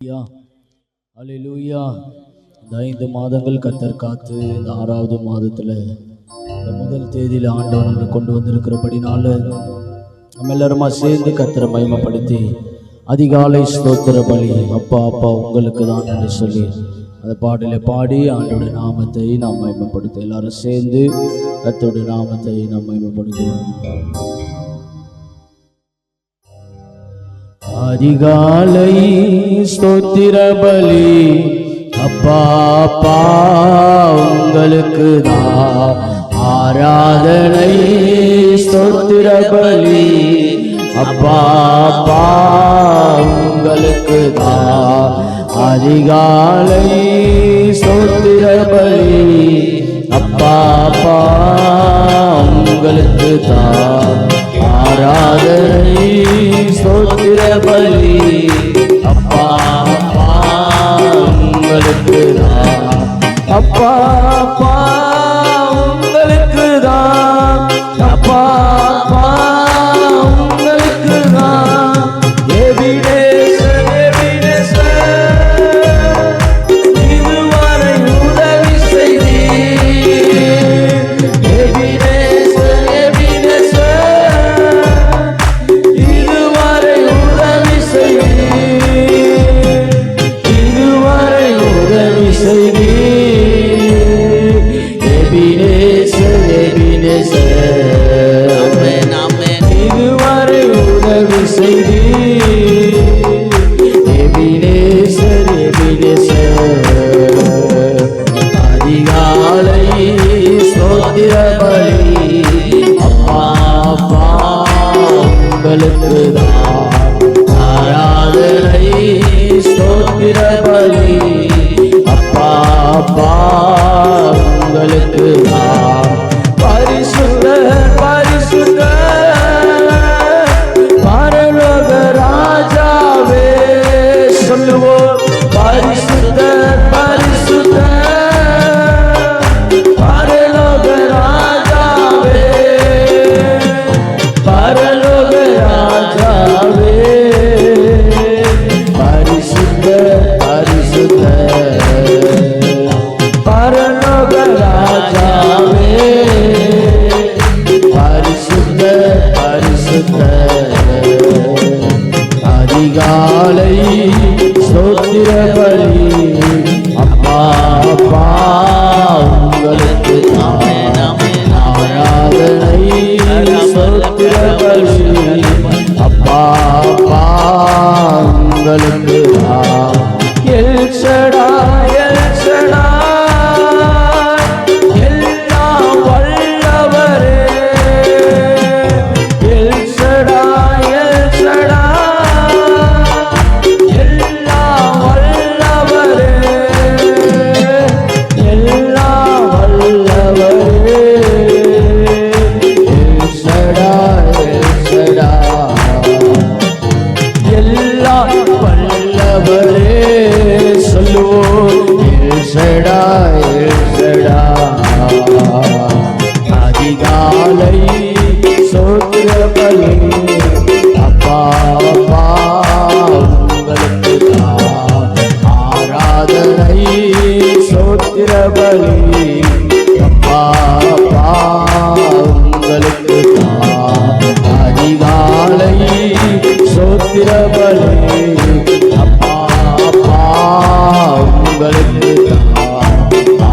அல்லேலூயா. இந்த 5 மாதங்கள் கர்த்தர் காத்து இந்த 6வது மாதத்தில் இந்த முதல் தேதியில் ஆண்டவர் நம்மளை கொண்டு வந்திருக்கிறபடினால நம்ம எல்லாருமா சேர்ந்து கர்த்தரை மகிமைப்படுத்தி அதிகாலை ஸ்தோத்திர பலி அப்பா அப்பா உங்களுக்கு தான் என்று சொல்லி அந்த பாடலை பாடி ஆண்டோடைய நாமத்தை நாம் மகிமைப்படுத்த எல்லாரும் சேர்ந்து கர்த்தருடைய நாமத்தை நாம் மகிமைப்படுத்துவோம். அதிகாலை ஸ்தோத்திர பலி அப்பா அப்பா உங்களுக்கு தான் ஆராதனை ஸ்தோத்திர பலி அப்பா அப்பா உங்களுக்கு தான் அதிகாலை ஸ்தோத்திர பலி அப்பா அப்பா உங்களுக்கு தான் ஆராதனை ஸ்தோத்திர பலி அப்பா அப்பா உங்களுக்கு தான் அப்பா அப்பா உங்களுக்கு தான் அப்பா அப்பா உங்களுக்கு தான் எபினேசர் இதுவரை உதவி செய்தீர். எபினேசர் இதுவரை உதவி செய்தீர். இதுவரை உதவி செய்தீர். எபினேசர் இதுவரை உதவி செய்தீர். எபினேசர் அதிகாலை ஸ்தோத்திர பலி அப்பா அப்பா உங்களுக்கு தான் ஆராதனை ஸ்தோத்திர பலி அப்பா அப்பா உங்களுக்கு தான் பரிசுத்த பரிசுத்த பரலோக ராஜாவே சொல்லுவோம். பரிசுத்த பரிசுத்த பரலோக ராஜாவே பரலோக ராஜாவே பரிசுத்த பரிசுத்த பரலோக ராஜாவே பரிசுத்த பரிசுத்த அதிகாலை ஸ்தோத்திர பலி அப்பா அப்பா உங்களுக்கு ஆராதனை ஸ்தோத்திர பலி அப்பா அப்பா உங்களுக்கு எல் ஷடாய் எல்லாம் வல்லவரே எல் ஷடாய் எல்லாம் வல்லவரே எல்லாம் வல்லவரே எல் ஷடாய் எல்லாம் வல்லவரே சொல்லுவோம். எல் ஷடாய் அதிகாலை ஸ்தோத்திர பலி அப்பா அப்பா உங்களுக்கு தான் ஆராதனை ஸ்தோத்திர பலி அப்பா அப்பா உங்களுக்கு தான் அதிகாலை ஸ்தோத்திர பலி அப்பா அப்பா உங்களுக்கு தான்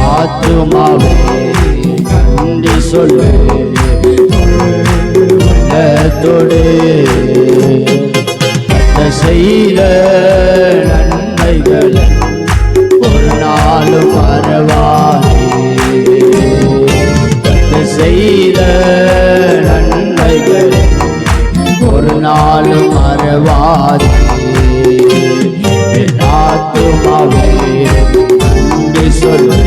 ஆத்துமாவே நன்றி சொல்லு உள்ளத்தோடு செய்த நன்மைகள் ஒரு நாளும் மறவாதே செய்த நன்மைகள் ஒரு நாளும் மறவாதே ஆத்துமாவே நன்றி சொல்லு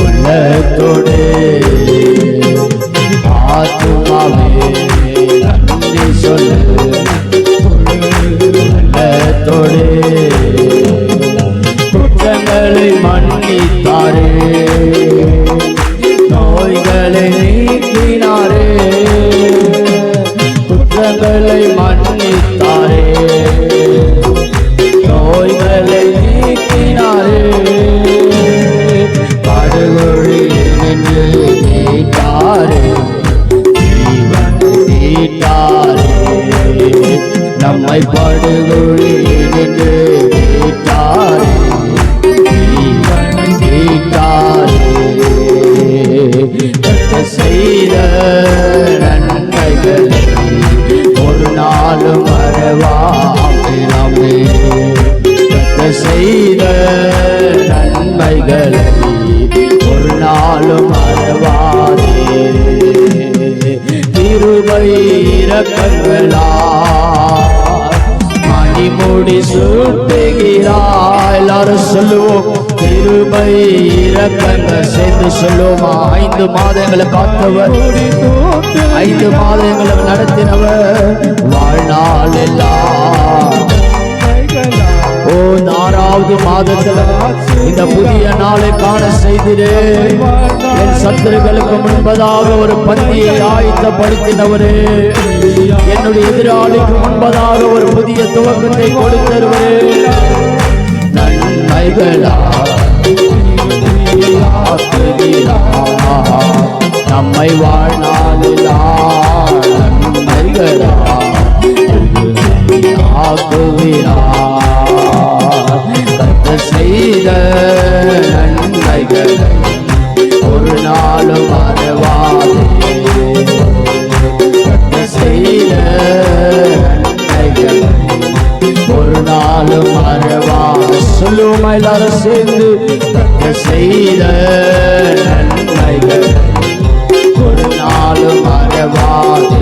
உள்ளத்தோடு ஆத்துமாவே நன்றி சொல்லு உள்ளத்தோடு குற்றங்களை மன்னித்தாரே நோய்களை நீக்கினாரே குற்றங்களை மன்னித்தாரே நோய்களை நீக்கினாரே படுகொழி நின்று நீட்டாரே ஜீவன் நீட்டாரே நம்மை படுகொழி நின்று நீட்டாரே ஜீவன் நீட்டாரே செய்த நன்மைகளை ஒரு நாளும் மறவாமே செய்த நன்மைகளை ஒரு நாளும் மறவாதே கிருபை இரக்கங்களா மணிமுடி சூட்டுகிறாய் எல்லாரும் சொல்லுவோம் கிருபை இரக்கங்கள் சேர்ந்து சொல்லுவோமா 5 மாதங்களை காத்தவர் 5 மாதங்களை நடத்தினவர் வாழ்நாள் எல்லாம் ஓ 6வது மாதத்துல இந்த புதிய நாளை காண செய்திரு என் சத்துருக்களுக்கு முன்பதாக ஒரு பந்தியை ஆயத்தப்படுத்தினவரே என்னுடைய எதிராளிக்கு முன்பதாக ஒரு புதிய துவக்கத்தை கொடுத்தருவரே நன்மைகளா நம்மை வாழ்நாளிலா நன்மைகளா செய்த நன்மைகளை ஒரு நாளும் மறவாதே செய்த நன்மைகளை ஒரு நாளும் மறவா சொல்லுவோமா எல்லாரும் சேர்ந்து செய்த நன்மைகள் ஒரு நாளும் மறவாதே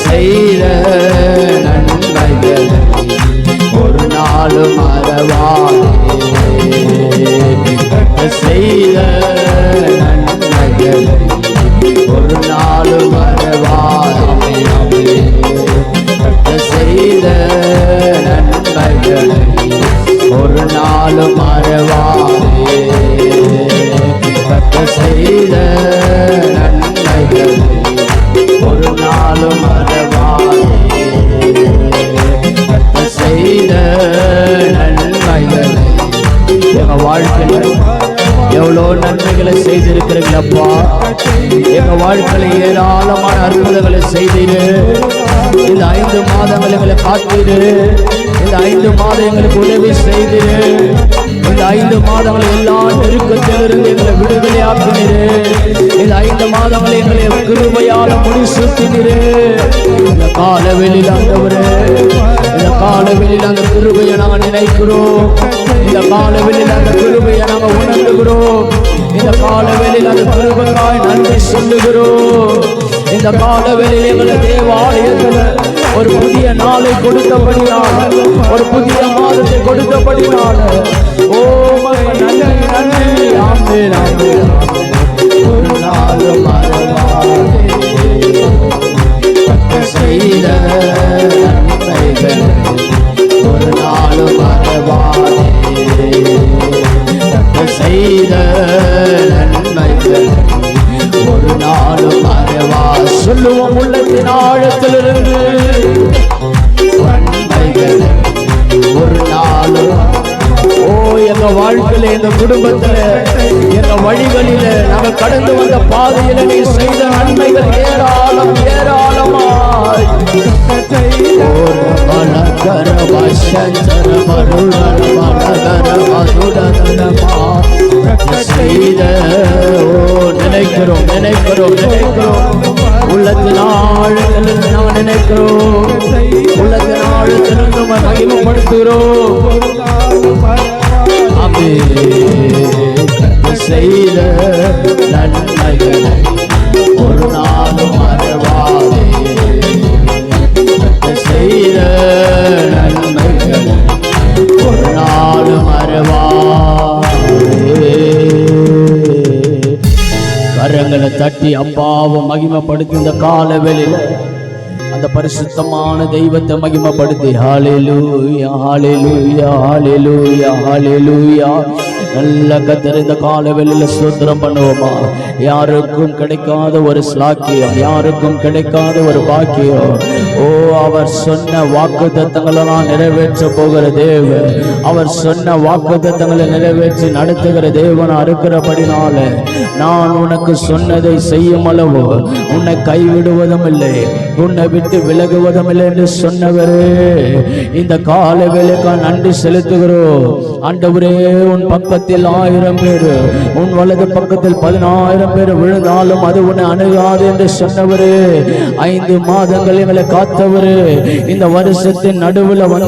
செய்த நன்மைகள் ஒரு நாளும் மறவாதே செய்த நன்மைகள் ஒரு நாளும் மறவாதே செய்த நன்மைகளை ஒரு நாளும் மறவாதே செய்த நன்மைகளை ஒரு நாளும் மறவாதே செய்த நன்மைகளை எங்க வாழ்க்கையில் எவ்வளோ நன்மைகளை செய்திருக்கிறீங்களப்பா எங்க வாழ்க்கையில் ஏராளமான அற்புதங்களை செய்தீரு இந்த 5 மாதங்கள் எங்களை காத்தீரு இந்த 5 மாதம் எங்களுக்கு உதவி செய்தீரு இந்த 5 மாதங்கள் எல்லா நெருக்கத்திலிருந்து எங்களை விடுதலை ஆக்கினீரு இந்த 5 மாதங்கள் எங்களை கிருபையால முடிசூட்டினீரு இந்த காலவெளியில் ஆண்டவரே இந்த காலவெளியில் அந்த கிருபையை நாங்கள் நினைக்கிறோம் இந்த காலவெளியில் அந்த கிருபையை நாங்கள் உணர்ந்துகிறோம் இந்த காலவெளியில் அந்த கிருபையாய் நன்றி சொல்லுகிறோம் இந்த காலவெளியில் எங்களை தேவாலயத்தில் ஒரு புதிய நாளை கொடுத்தபடினால் ஒரு புதிய மாதத்தை கொடுத்தபடினால் ஓ நன்றி நன்றி ஆமென் ஆமென் ஒரு நாளும் மறவாதே செய்த நன்மைகள் ஒரு நாளும் மறவாதே செய்த நன்மைகள் ஒரு நாளும் மறவா சொல்லுவோம் உள்ளத்தின் ஆழத்திலிருந்து நன்மைகள் ஒரு நாளும் ஓ எங்க வாழ்க்கையில எங்க குடும்பத்துல எங்க வழிகளில நாங்க கடந்து வந்த பாதையில நீ செய்த நன்மைகள் ஏராளம் ஏராளமாய் நினைக்கிறோம் நினைக்கிறோம் நினைக்கிறோம் உள்ளத்தினாள் நான் நினைக்கிறோம் உள்ளத்தினாள் திறந்து மகிமைப்படுத்துகிறோம். செய்த நன்மைகளை ஒரு நாளும் மறவாதே, செய்த நன்மைகளை ஒரு நாளும் மறவாதே. கரங்களை தட்டி அப்பாவை மகிமைப்படுத்தி இந்த கால வேளையில அந்த பரிசுத்தமான தெய்வத்தை மகிமைப்படுத்தி ஹல்லேலூயா ஹல்லேலூயா ஹல்லேலூயா ஹல்லேலூயா. நல்ல கர்த்தர் இந்த கால வேளையில ஸ்தோத்திரம் பண்ணுவோமா. யாருக்கும் கிடைக்காத ஒரு ஸ்லாக்கியம், யாருக்கும் கிடைக்காத ஒரு பாக்கியம். ஓ, அவர் சொன்ன வாக்குத்தத்தங்களை நான் நிறைவேற்ற போகிற தேவன், அவர் சொன்ன வாக்குத்தத்தங்களை நிறைவேற்றி நடத்துகிற தேவன் இருக்கிறபடினால நான் உனக்கு சொன்னதை செய்யும் அளவு உன்னை கைவிடுவதும் இல்லை, உன்னை விட்டு விலகுவதும் இல்லை என்று சொன்னவரே, இந்த கால வேளைக்கு நன்றி செலுத்துகிறோம். ஆண்டவரே, உன் பக்கத்தில் 1000 பேர், உன் வலது பக்கத்தில் 10000 பேர் விழுந்தாலும் அது உன்னை அணுகாது என்று சொன்னவரே, 5 மாதங்கள் எங்களை காத்தவரே, இந்த வருஷத்தின் நடுவில் வந்து